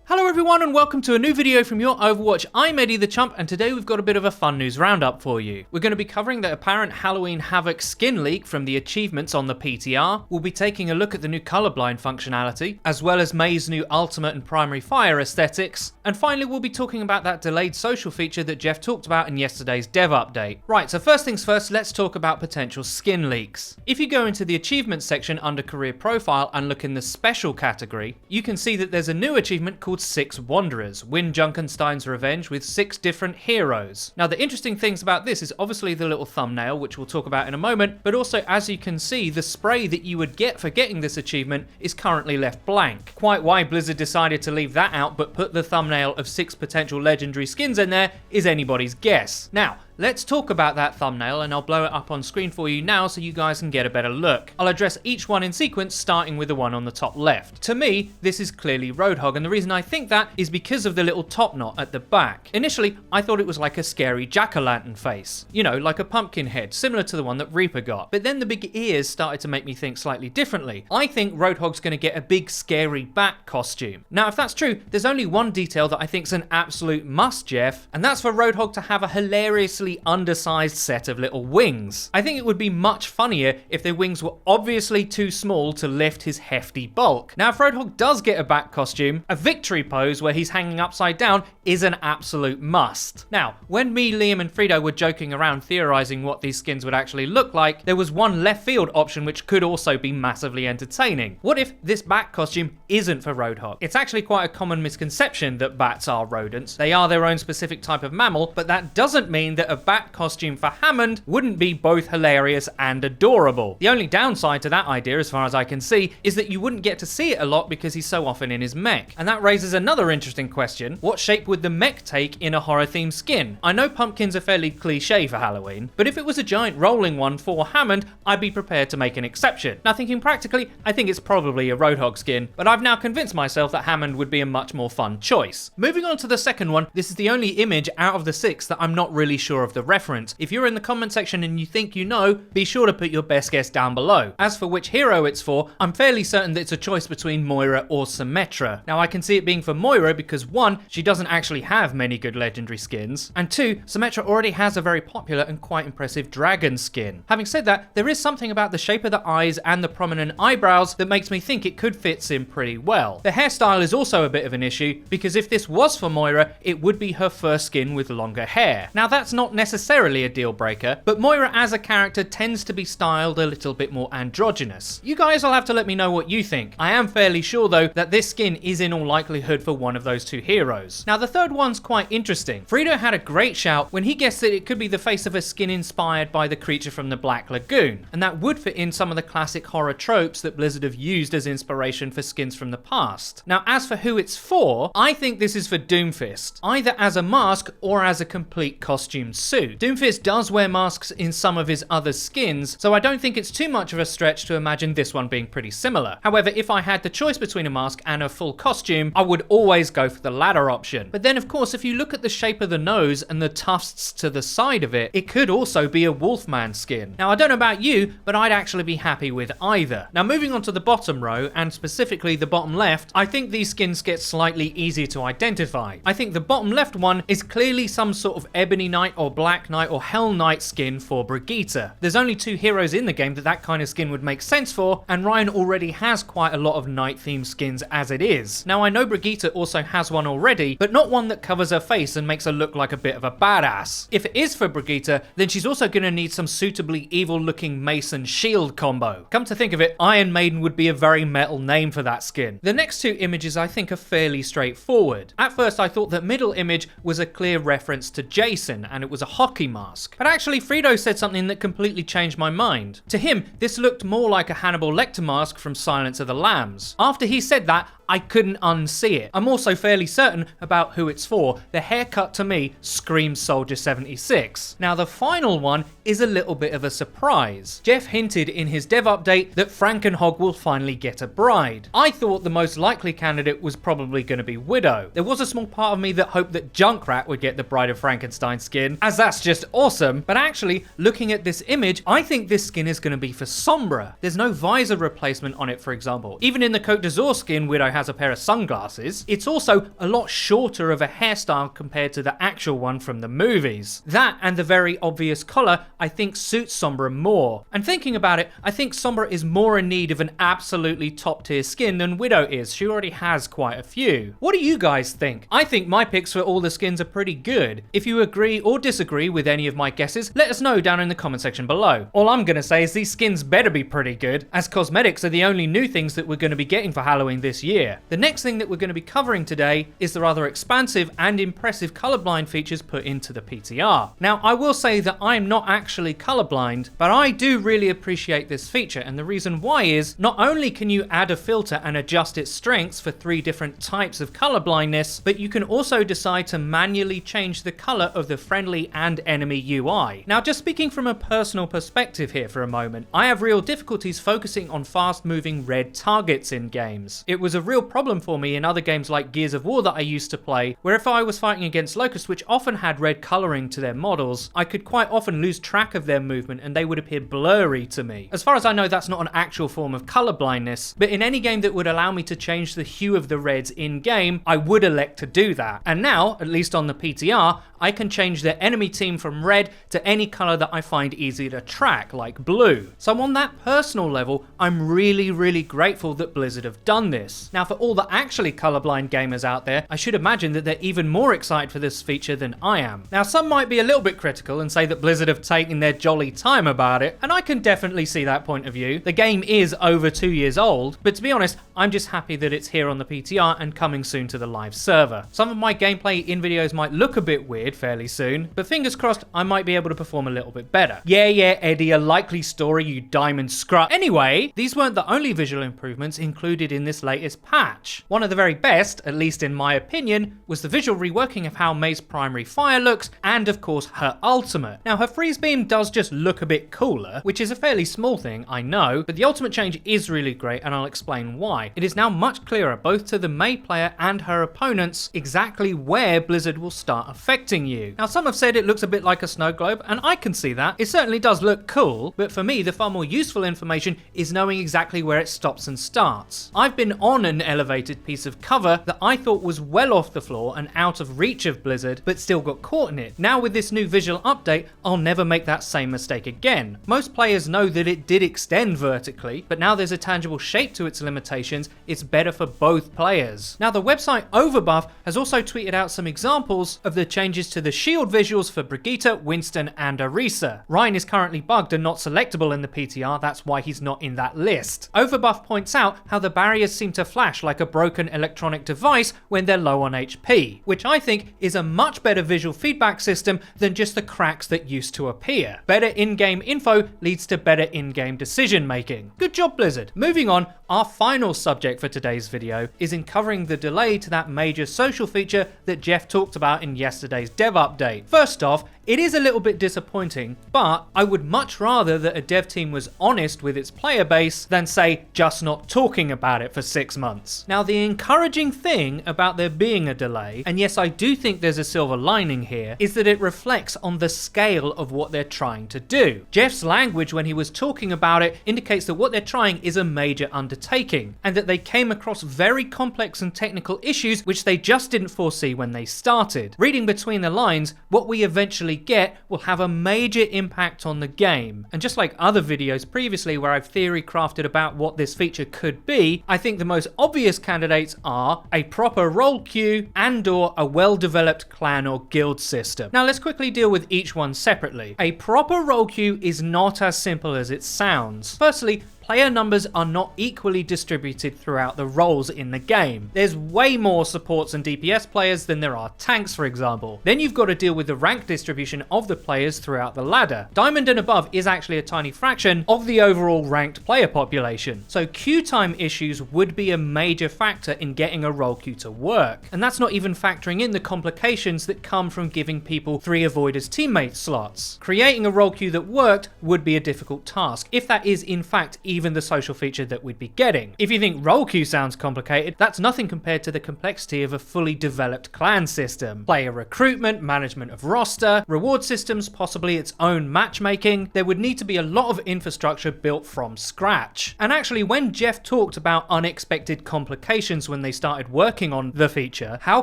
Hello everyone and welcome to a new video from Your Overwatch. I'm Eddie the Chump and today we've got a bit of a fun news roundup for you. We're going to be covering the apparent Halloween Havoc skin leak from the achievements on the PTR. We'll be taking a look at the new Colorblind functionality, as well as May's new Ultimate and Primary Fire aesthetics. And finally we'll be talking about that delayed social feature that Jeff talked about in yesterday's dev update. Right, so first things first, let's talk about potential skin leaks. If you go into the achievements section under Career Profile and look in the Special category, you can see that there's a new achievement called 6 Wanderers, win Junkenstein's Revenge with 6 different heroes. Now the interesting things about this is obviously the little thumbnail, which we'll talk about in a moment, but also as you can see, the spray that you would get for getting this achievement is currently left blank. Quite why Blizzard decided to leave that out but put the thumbnail of 6 potential legendary skins in there is anybody's guess. Now, let's talk about that thumbnail and I'll blow it up on screen for you now so you guys can get a better look. I'll address each one in sequence, starting with the one on the top left. To me, this is clearly Roadhog, and the reason I think that is because of the little top knot at the back. Initially, I thought it was like a scary jack-o'-lantern face. You know, like a pumpkin head, similar to the one that Reaper got. But then the big ears started to make me think slightly differently. I think Roadhog's going to get a big scary bat costume. Now, if that's true, there's only one detail that I think's an absolute must, Jeff, and that's for Roadhog to have a hilariously undersized set of little wings. I think it would be much funnier if the wings were obviously too small to lift his hefty bulk. Now, if Roadhog does get a bat costume, a victory pose where he's hanging upside down is an absolute must. Now, when me, Liam and FREEDO were joking around theorizing what these skins would actually look like, there was one left field option which could also be massively entertaining. What if this bat costume isn't for Roadhog? It's actually quite a common misconception that bats are rodents. They are their own specific type of mammal, but that doesn't mean that a bat costume for Hammond wouldn't be both hilarious and adorable. The only downside to that idea, as far as I can see, is that you wouldn't get to see it a lot because he's so often in his mech. And that raises another interesting question. What shape would the mech take in a horror-themed skin? I know pumpkins are fairly cliche for Halloween, but if it was a giant rolling one for Hammond, I'd be prepared to make an exception. Now, thinking practically, I think it's probably a Roadhog skin, but I've now convinced myself that Hammond would be a much more fun choice. Moving on to the second one, this is the only image out of the 6 that I'm not really sure of the reference. If you're in the comment section and you think you know, be sure to put your best guess down below. As for which hero it's for, I'm fairly certain that it's a choice between Moira or Symmetra. Now, I can see it being for Moira because 1, she doesn't actually have many good legendary skins, and 2, Symmetra already has a very popular and quite impressive dragon skin. Having said that, there is something about the shape of the eyes and the prominent eyebrows that makes me think it could fit Sim pretty well. The hairstyle is also a bit of an issue because if this was for Moira, it would be her first skin with longer hair. Now, that's not necessarily a deal breaker, but Moira as a character tends to be styled a little bit more androgynous. You guys will have to let me know what you think. I am fairly sure though that this skin is in all likelihood for one of those 2 heroes. Now, the third one's quite interesting. FREEDO had a great shout when he guessed that it could be the face of a skin inspired by the creature from the Black Lagoon, and that would fit in some of the classic horror tropes that Blizzard have used as inspiration for skins from the past. Now, as for who it's for, I think this is for Doomfist, either as a mask or as a complete costume suit. Doomfist does wear masks in some of his other skins, so I don't think it's too much of a stretch to imagine this one being pretty similar. However, if I had the choice between a mask and a full costume, I would always go for the latter option. But then of course, if you look at the shape of the nose and the tufts to the side of it, it could also be a Wolfman skin. Now, I don't know about you, but I'd actually be happy with either. Now, moving on to the bottom row, and specifically the bottom left, I think these skins get slightly easier to identify. I think the bottom left one is clearly some sort of Ebony Knight or Black Knight or Hell Knight skin for Brigitte. There's only 2 heroes in the game that kind of skin would make sense for, and Ryan already has quite a lot of night-themed skins as it is. Now, I know Brigitte also has one already, but not one that covers her face and makes her look like a bit of a badass. If it is for Brigitte, then she's also going to need some suitably evil-looking mace and shield combo. Come to think of it, Iron Maiden would be a very metal name for that skin. The next 2 images I think are fairly straightforward. At first, I thought that middle image was a clear reference to Jason, and it was a hockey mask. But actually, FREEDO said something that completely changed my mind. To him, this looked more like a Hannibal Lecter mask from Silence of the Lambs. After he said that, I couldn't unsee it. I'm also fairly certain about who it's for. The haircut to me screams Soldier 76. Now, the final one is a little bit of a surprise. Jeff hinted in his dev update that Frankenhog will finally get a bride. I thought the most likely candidate was probably going to be Widow. There was a small part of me that hoped that Junkrat would get the Bride of Frankenstein skin, as that's just awesome, but actually, looking at this image, I think this skin is going to be for Sombra. There's no visor replacement on it, for example. Even in the Côte d'Azur skin, Widow has a pair of sunglasses. It's also a lot shorter of a hairstyle compared to the actual one from the movies. That and the very obvious collar I think suits Sombra more. And thinking about it, I think Sombra is more in need of an absolutely top tier skin than Widow is. She already has quite a few. What do you guys think? I think my picks for all the skins are pretty good. If you agree or disagree with any of my guesses, let us know down in the comment section below. All I'm gonna say is these skins better be pretty good, as cosmetics are the only new things that we're gonna be getting for Halloween this year. The next thing that we're gonna be covering today is the rather expansive and impressive colorblind features put into the PTR. Now, I will say that I'm not actually colorblind, but I do really appreciate this feature, and the reason why is not only can you add a filter and adjust its strengths for 3 different types of colorblindness, but you can also decide to manually change the color of the friendly and enemy UI. Now, just speaking from a personal perspective here for a moment, I have real difficulties focusing on fast-moving red targets in games. It was a real problem for me in other games like Gears of War that I used to play, where if I was fighting against locusts, which often had red coloring to their models, I could quite often lose track of their movement and they would appear blurry to me. As far as I know, that's not an actual form of color blindness, but in any game that would allow me to change the hue of the reds in game, I would elect to do that. And now, at least on the PTR, I can change the enemy team from red to any color that I find easy to track, like blue. So on that personal level, I'm really grateful that Blizzard have done this. Now, for all the actually colorblind gamers out there, I should imagine that they're even more excited for this feature than I am. Now, some might be a little bit critical and say that Blizzard have taken their jolly time about it, and I can definitely see that point of view. The game is over 2 years old, but to be honest, I'm just happy that it's here on the PTR and coming soon to the live server. Some of my gameplay in videos might look a bit weird fairly soon, but fingers crossed I might be able to perform a little bit better. Yeah, Eddie, a likely story, you diamond scrub. Anyway, these weren't the only visual improvements included in this latest patch. One of the very best, at least in my opinion, was the visual reworking of how May's primary fire looks, and of course her ultimate. Now, her freeze beam does just look a bit cooler, which is a fairly small thing, I know, but the ultimate change is really great, and I'll explain why. It is now much clearer, both to the May player and her opponents, exactly where Blizzard will start affecting you. Now, some have said it looks a bit like a snow globe, and I can see that. It certainly does look cool, but for me, the far more useful information is knowing exactly where it stops and starts. I've been on an elevated piece of cover that I thought was well off the floor and out of reach of Blizzard, but still got caught in it. Now with this new visual update, I'll never make that same mistake again. Most players know that it did extend vertically, but now there's a tangible shape to its limitations. It's better for both players. Now, the website Overbuff has also tweeted out some examples of the changes to the shield visuals for Brigitte, Winston, and Orisa. Ryan is currently bugged and not selectable in the PTR, that's why he's not in that list. Overbuff points out how the barriers seem to flash like a broken electronic device when they're low on HP, which I think is a much better visual feedback system than just the cracks that used to appear. Better in-game info leads to better in-game decision making. Good job, Blizzard. Moving on, our final subject for today's video is in covering the delay to that major social feature that Jeff talked about in yesterday's dev update. First off, it is a little bit disappointing, but I would much rather that a dev team was honest with its player base than say just not talking about it for 6 months. Now, the encouraging thing about there being a delay, and yes, I do think there's a silver lining here, is that it reflects on the scale of what they're trying to do. Jeff's language when he was talking about it indicates that what they're trying is a major undertaking, and that they came across very complex and technical issues which they just didn't foresee when they started. Reading between the lines, what we eventually get will have a major impact on the game. And just like other videos previously where I've theory crafted about what this feature could be, I think the most obvious candidates are a proper role queue and/or a well-developed clan or guild system. Now, let's quickly deal with each one separately. A proper role queue is not as simple as it sounds. Firstly, player numbers are not equally distributed throughout the roles in the game. There's way more supports and DPS players than there are tanks, for example. Then you've got to deal with the rank distribution of the players throughout the ladder. Diamond and above is actually a tiny fraction of the overall ranked player population. So queue time issues would be a major factor in getting a role queue to work. And that's not even factoring in the complications that come from giving people 3 avoid as teammate slots. Creating a role queue that worked would be a difficult task, if that is in fact even even the social feature that we'd be getting. If you think role queue sounds complicated, that's nothing compared to the complexity of a fully developed clan system. Player recruitment, management of roster, reward systems, possibly its own matchmaking. There would need to be a lot of infrastructure built from scratch. And actually, when Jeff talked about unexpected complications when they started working on the feature, how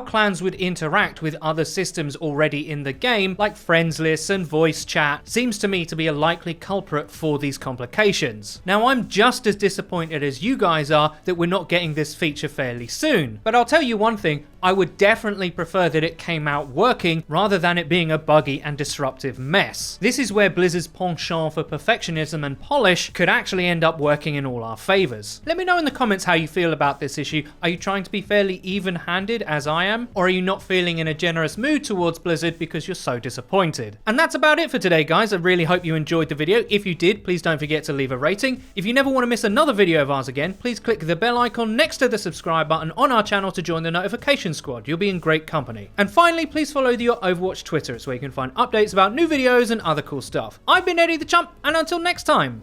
clans would interact with other systems already in the game, like friends lists and voice chat, seems to me to be a likely culprit for these complications. Now, I'm just as disappointed as you guys are that we're not getting this feature fairly soon. But I'll tell you one thing, I would definitely prefer that it came out working rather than it being a buggy and disruptive mess. This is where Blizzard's penchant for perfectionism and polish could actually end up working in all our favors. Let me know in the comments how you feel about this issue. Are you trying to be fairly even-handed as I am? Or are you not feeling in a generous mood towards Blizzard because you're so disappointed? And that's about it for today, guys. I really hope you enjoyed the video. If you did, please don't forget to leave a rating. If you never want to miss another video of ours again, please click the bell icon next to the subscribe button on our channel to join the notification squad. You'll be in great company. And finally, please follow the Your Overwatch Twitter. It's where you can find updates about new videos and other cool stuff. I've been Eddie the Chump, and until next time.